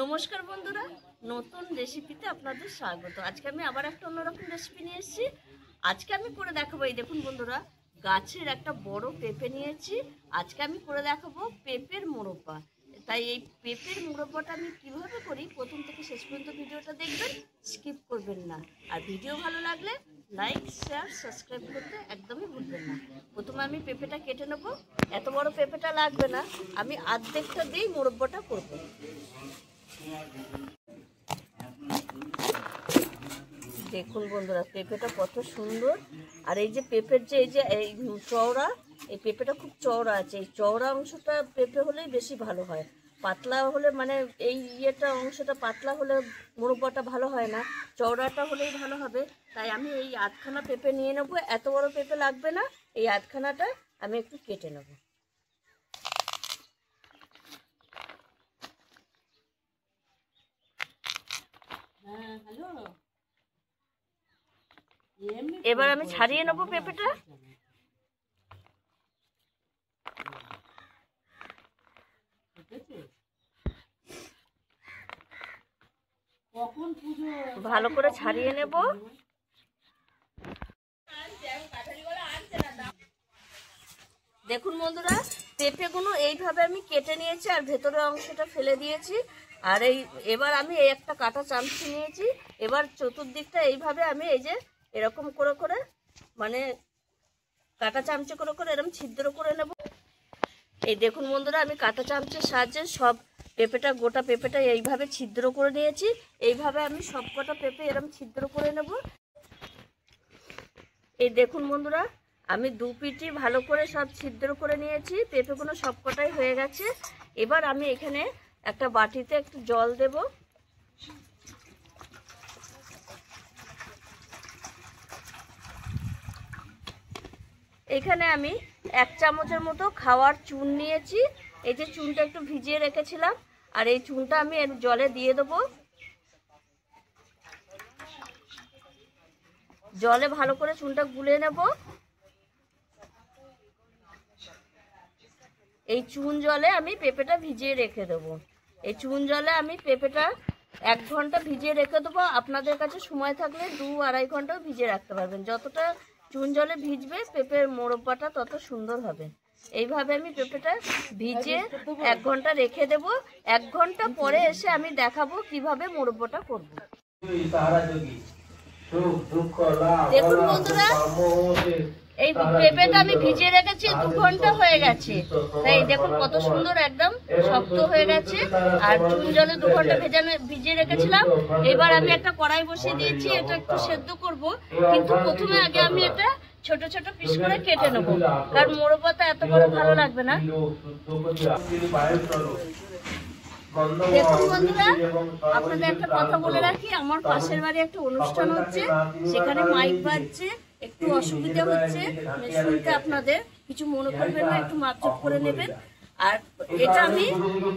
নমস্কার বন্ধুরা, নতুন রেসিপিতে আপনাদের স্বাগত। আজকে আমি আবার একটা অন্যরকম রেসিপি নিয়ে এসেছি। আজকে আমি করে দেখাবো, এই দেখুন বন্ধুরা, গাছের একটা বড় পেঁপে নিয়েছি। আজকে আমি করে দেখাবো পেঁপের মোরব্বা। তাই এই পেঁপের মোরব্বাটা আমি কিভাবে করি প্রথম থেকে শেষ পর্যন্ত ভিডিওটা দেখবেন, স্কিপ করবেন না। আর ভিডিও ভালো লাগলে লাইক, শেয়ার, সাবস্ক্রাইব করতে একদমই ভুলবেন না। প্রথমে আমি পেঁপেটা কেটে নেব। এত বড় পেঁপেটা লাগবে না, আমি অর্ধেকটা দিয়েই মোরব্বাটা করবো। দেখুন বন্ধুরা, পেঁপেটা কত সুন্দর। আর এই যে পেঁপের যে এই চওড়া, এই পেঁপেটা খুব চওড়া আছে। এই চওড়া অংশটা পেঁপে হলেই বেশি ভালো হয়। পাতলা হলে মানে এই অংশটা পাতলা হলে মোরব্বাটা ভালো হয় না, চওড়াটা হলেই ভালো হবে। তাই আমি এই আধখানা পেঁপে নিয়ে নেবো। এত বড় পেঁপে লাগবে না, এই আধখানাটা আমি একটু কেটে নেব। এবার আমি ছাড়িয়ে নেবো পেঁপেটা। ভালো করে ছাড়িয়ে নেব। দেখুন বন্ধুরা, পেঁপেগুলো এইভাবে আমি কেটে নিয়েছি আর ভেতরের অংশটা ফেলে দিয়েছি। আর এবার আমি এই একটা কাঁটা চামচি নিয়েছি। এবার চতুর্দিকটা এইভাবে আমি এই যে এরকম করে করে মানে কাঁটা চামচি করে করে এরকম ছিদ্র করে নেব। এই দেখুন বন্ধুরা, আমি কাঁটা চামচের সাহায্যে সব গোটা পেঁপেটা এইভাবে ছিদ্র করে নিয়েছি। এইভাবে আমি সব কটা পেঁপে এরকম ছিদ্র করে নেব। এই দেখুন বন্ধুরা, আমি দু পিঠি ভালো করে সব ছিদ্র করে নিয়েছি। পেঁপেগুলো সব কটাই হয়ে গেছে। এবার আমি এখানে একটা বাটিতে একটু জল দেব। এখানে আমি 1 চামচের মতো খাওয়ার চুন নিয়েছি। এই যে চুনটা একটু ভিজিয়ে রেখেছিলাম, আর এই চুনটা আমি এর জলে দিয়ে দেবো। জলে ভালো করে চুনটা গুলে নেব। এই চুন জলে আমি পেঁপেটা ভিজিয়ে রেখে দেবো। এই চুন জলে আমি পেঁপেটা 1 ঘন্টা ভিজিয়ে রেখে দেবো। আপনাদের কাছে সময় থাকলে 2-2.5 ঘন্টাও ভিজিয়ে রাখতে পারবেন। যতটা চুন জলে ভিজবে পেঁপের মোরব্বাটা তত সুন্দর হবে। এইভাবে আমি পেঁপেটা ভিজে 1 ঘন্টা রেখে দেব। 1 ঘন্টা পরে এসে আমি দেখাবো কিভাবে মোরব্বাটা করবো। দেখুন বন্ধুরা, এই পেঁপেটা আমি ভিজিয়ে রেখেছি 2 ঘন্টা হয়ে গেছে। তাই দেখুন কত সুন্দর একদম শক্ত হয়ে গেছে। আর চুন জলে 2 ঘন্টা ভিজিয়ে রেখেছিলাম। এবার আমি একটা কড়াই বসিয়ে দিয়েছি, এটা একটু সেদ্ধ করব। কিন্তু প্রথমে আগে আমি এটা ছোট ছোট পিস করে কেটে নেব, কারণ মোরব্বাটা এত বড় ভালো লাগবে না। দেখুন বন্ধুরা, আপনাদের একটা কথা বলে রাখি, আমার পাশের বাড়ি একটা অনুষ্ঠান হচ্ছে, সেখানে মাইক বাজছে, একটু অসুবিধা হচ্ছে শুনতে। আপনাদের কিছু মনে করবেন না, একটু মাপজোপ করে নেবেন। আর এটা আমি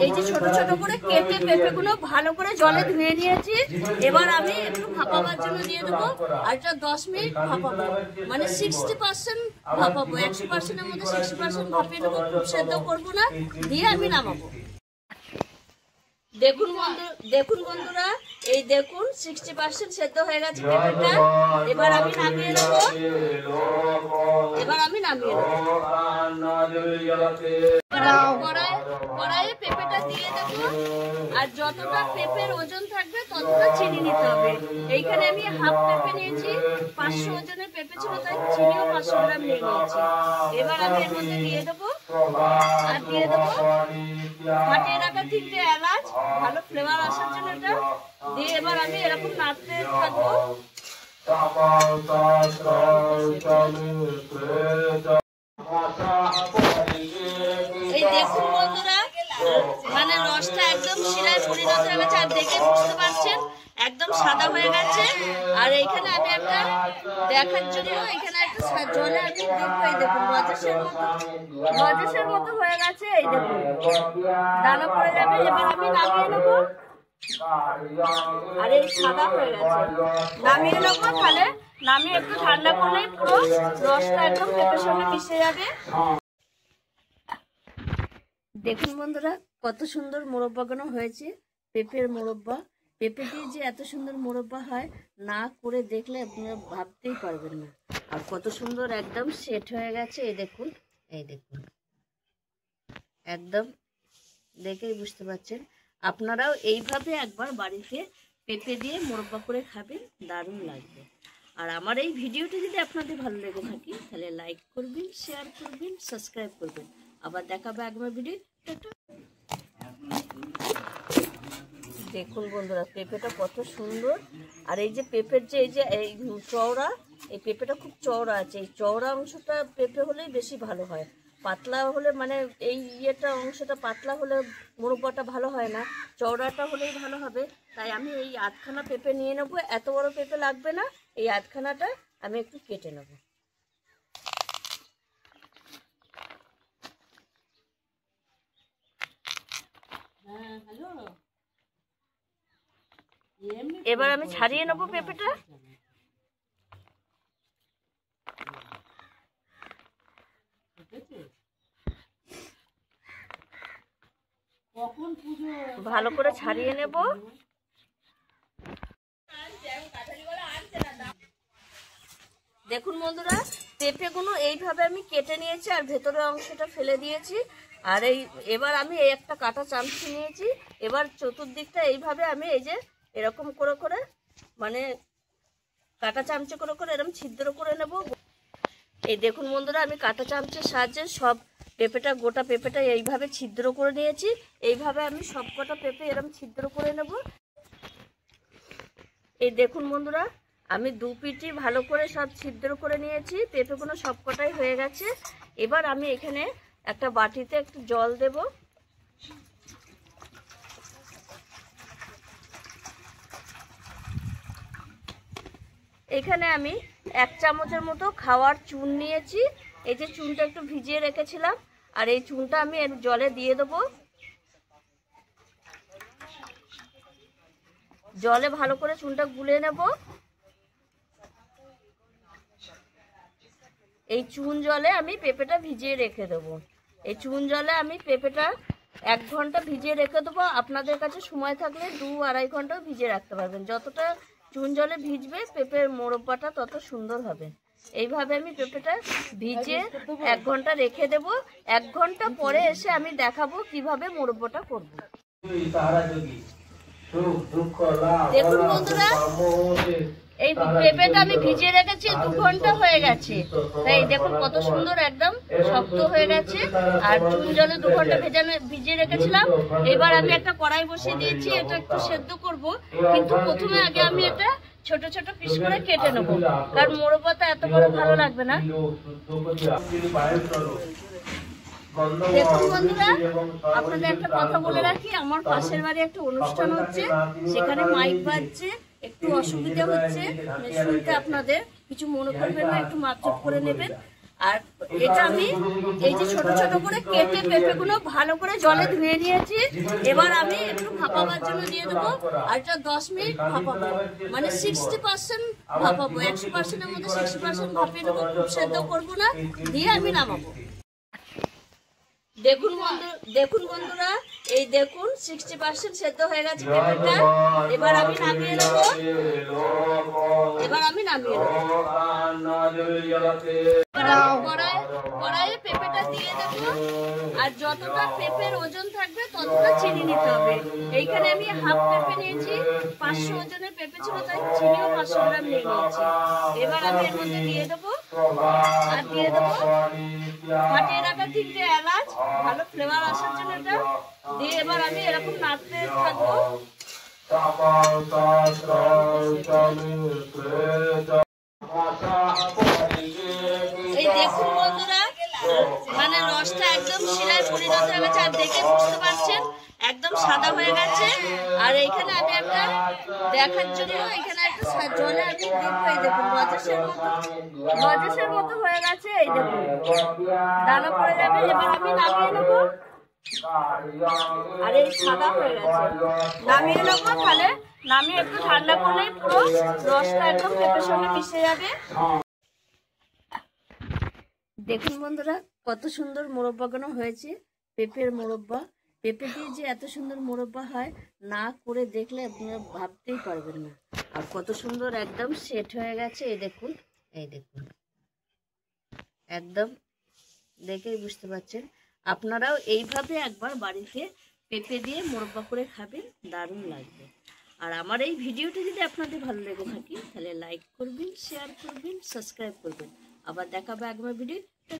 এই যে ছোট ছোট করে কেটে পেঁপেগুলো ভালো করে জলে ধুয়ে নিয়েছি। এবার আমি একটু ভাপাবার জন্য দিয়ে দেবো। আর এটা 10 মিনিট ভাপাবো, মানে 60% ভাপাবো। 100%-এর মধ্যে 60% ভাপিয়ে নেবো, খুব সেদ্ধ করবো না। দিয়ে আমি নামাবো। দেখুন বন্ধুরা, এই দেখুন 60% সেদ্ধ হয়ে গেছে পেঁপেটা। এবার আমি নামিয়ে নেব। কড়াইয়ে পেঁপেটা দিয়ে দেব। আর যতটা পেঁপের ওজন থাকবে ততটা চিনি নিতে হবে। এইখানে আমি হাফ পেঁপে নিয়েছি, 500 ওজনের পেঁপে ছিল, তাই চিনিও 500 গ্রাম নিয়ে নিয়েছি। এবার আমি এর মধ্যে দিয়ে দেবো। আর দিয়ে দেবো ফাটিয়ে রাখা 3টে এলাচ, ভালো ফ্লেভার আসার জন্য এটা দিয়ে। এবার আমি এরকম নাড়তে থাকবো। এই দেখুন বন্ধুরা, মানে রসটা একদম শিরায় পরিণত হয়ে গেছে। আর দেখে বুঝতে পারছেন একদম সাদা হয়ে গেছে। আর এইখানে আমি একটা দেখার জন্য এখানে একটা জলে আমি দেখবো। এই দেখুন রজসের মতো হয়ে গেছে। এই দেখুন দানা পড়ে যাবে। এবার আমি নামিয়ে নেবো। আর এই সাদা হয়ে গেছে, নামিয়ে নেবো। তাহলে নামিয়ে একটু ঠান্ডা করলেই পুরো রসটা একদম পেঁপের সঙ্গে মিশে যাবে। দেখুন বন্ধুরা কত সুন্দর মোরব্বাগানো হয়েছে, পেঁপের মোরব্বা। পেঁপে দিয়ে যে এত সুন্দর মোরব্বা হয় না করে দেখলে আপনারা ভাবতেই পারবেন না। আর কত সুন্দর একদম সেট হয়ে গেছে, এই দেখুন, এই দেখুন, একদম দেখেই বুঝতে পারছেন। আপনারাও এইভাবে একবার বাড়িতে পেঁপে দিয়ে মোরব্বা করে খাবেন, দারুণ লাগবে। আর আমার এই ভিডিওটি যদি আপনাদের ভালো লেগে থাকে তাহলে লাইক করবেন, শেয়ার করবেন, সাবস্ক্রাইব করবেন। আবার দেখাবো একবার ভিডিও। দেখুন বন্ধুরা পেঁপেটা কত সুন্দর। আর এই যে পেঁপের যে এই চওড়া, এই পেঁপেটা খুব চওড়া আছে। এই চওড়া অংশটা পেঁপে হলেই বেশি ভালো হয়। পাতলা হলে মানে এই অংশটা পাতলা হলে মোরব্বাটা ভালো হয় না, চওড়াটা হলেই ভালো হবে। তাই আমি এই আধখানা পেঁপে নিয়ে নেবো। এত বড় পেঁপে লাগবে না, এই আধখানাটা আমি একটু কেটে নেব। এবার আমি ছাড়িয়ে নেবো পেঁপেটা। ভালো করে ছাড়িয়ে নেব। দেখুন বন্ধুরা পেঁপেগুলো এইভাবে আমি কেটে নিয়েছি আর ভেতরের অংশটা ফেলে দিয়েছি। আর এবার আমি এই একটা কাঁটা চামচি নিয়েছি। এবার চতুর্দিকটা এইভাবে আমি এই যে এরকম করে করে মানে কাঁটা চামচে করে করে এরকম ছিদ্র করে নেব। এই দেখুন বন্ধুরা আমি কাঁটা চামচের সাহায্যে সব পেঁপেটা, গোটা পেঁপেটা এইভাবে ছিদ্র করে নিয়েছি। এইভাবে আমি সব কটা পেঁপে এরকম ছিদ্র করে নেব। এই দেখুন বন্ধুরা আমি দু পিটি ভালো করে সব ছিদ্র করে নিয়েছি, পেঁপেগুলো সব কটাই হয়ে গেছে। এবার আমি এখানে একটা বাটিতে একটু জল দেব। এখানে আমি 1 চামচের মতো খাওয়ার চুন নিয়েছি। এই যে চুনটা একটু ভিজিয়ে রেখেছিলাম, আর এই চুনটা আমি এর জলে দিয়ে দেবো। জলে ভালো করে চুনটা গুলে নেব। এই চুন জলে আমি পেঁপেটা ভিজিয়ে রেখে দেবো। এই চুন জলে আমি পেঁপেটা 1 ঘন্টা ভিজিয়ে রেখে দেবো। আপনাদের কাছে সময় থাকলে 2-2.5 ঘন্টাও ভিজিয়ে রাখতে পারবেন। যতটা চুন জলে ভিজবে পেঁপের মোরব্বাটা তত সুন্দর হবে। এইভাবে আমি পেঁপেটা ভিজে 1 ঘন্টা রেখে দেব। 1 ঘন্টা পরে এসে আমি দেখাবো কিভাবে মোরব্বাটা করব। দেখুন বন্ধুরা এই পেঁপেটা আমি ভিজিয়ে রেখেছি, 2 ঘন্টা হয়ে গেছে। তাই দেখুন কত সুন্দর একদম শক্ত হয়ে গেছে। আর চুন জলে 2 ঘন্টা ভিজিয়ে রেখেছিলাম। এবার আমি একটা কড়াই বসিয়ে দিয়েছি, এটা একটু সেদ্ধ করব। কিন্তু প্রথমে আগে আমি এটা ছোট ছোট পিস করে কেটে নেবো, কারণ মোরব্বাটা এত বড় ভালো লাগবে না। দেখুন বন্ধুরা আপনাদের একটা কথা বলে রাখি, আমার পাশের বাড়ি একটা অনুষ্ঠান হচ্ছে, সেখানে মাইক বাজছে, একটু অসুবিধা হচ্ছে শুনতে। আপনাদের কিছু মনে করবেন না, একটু মাপচুপ করে নেবেন। আর এটা আমি এই যে ছোট ছোট করে কেটে পেঁপেগুলো ভালো করে জলে ধুয়ে নিয়েছি। এবার আমি একটু ভাপাবার জন্য দিয়ে দেবো। আর এটা 10 মিনিট ভাপাবো, মানে 60% ভাপাবো। 100%-এর মধ্যে 60% ভাপিয়ে নেবো, খুব সেদ্ধ করবো না, দিয়ে আমি নামাবো। দেখুন বন্ধুরা এই দেখুন 60% সেদ্ধ হয়ে গেছে পেঁপেটা। এবার আমি নামিয়ে নেব। কড়াইয়ে পেঁপেটা দিয়ে দেব। আর যতটা পেঁপের ওজন থাকবে ততটা চিনি নিতে হবে। এইখানে আমি হাফ পেঁপে নিয়েছি, 500 ওজনের পেঁপে ছিল, তাই চিনিও 500 গ্রাম নিয়ে নিয়েছি। এবার আমি এর মধ্যে দিয়ে দেবো। আর দিয়ে দেবো ফাটিয়ে রাখা 3টে এলাচ, ভালো ফ্লেভার আসার জন্য এটা দিয়ে। এবার আমি এরকম নাড়তে থাকবো। এই দেখুন বন্ধুরা মানে রসটা একদম শিরায় পরিণত হয়ে গেছে। আর দেখে বুঝতে পারছেন একদম সাদা হয়ে গেছে। আর এইখানে আমি একটা দেখার জন্য এখানে একটা জলে আমি দেখবো। এই দেখুন লজেসের মতো হয়ে গেছে। এই দেখুন দানা পড়ে যাবে। এবার আমি নামিয়ে নেবো। আর এই সাদা হয়ে গেছে, নামিয়ে নেবো। তাহলে নামিয়ে একটু ঠান্ডা করলে পুরো রসটা একদম পেঁপের সঙ্গে মিশে যাবে। দেখুন বন্ধুরা কত সুন্দর মোরব্বাগানো হয়েছে। পেঁপের মোরব্বা। পেঁপে দিয়ে যে এত সুন্দর মোরব্বা হয়, না করে দেখলে আপনারা ভাবতেই পারবেন না। আর কত সুন্দর একদম সেট হয়ে গেছে, এই দেখুন, এই দেখুন, একদম দেখেই বুঝতে পারছেন। আপনারাও এইভাবে একবার বাড়িতে পেঁপে দিয়ে মোরব্বা করে খাবেন, দারুণ লাগবে। আর আমার এই ভিডিওটি যদি আপনাদের ভালো লেগে থাকে তাহলে লাইক করবেন, শেয়ার করবেন, সাবস্ক্রাইব করবেন। আবার দেখাবে আগামী ভিডিও।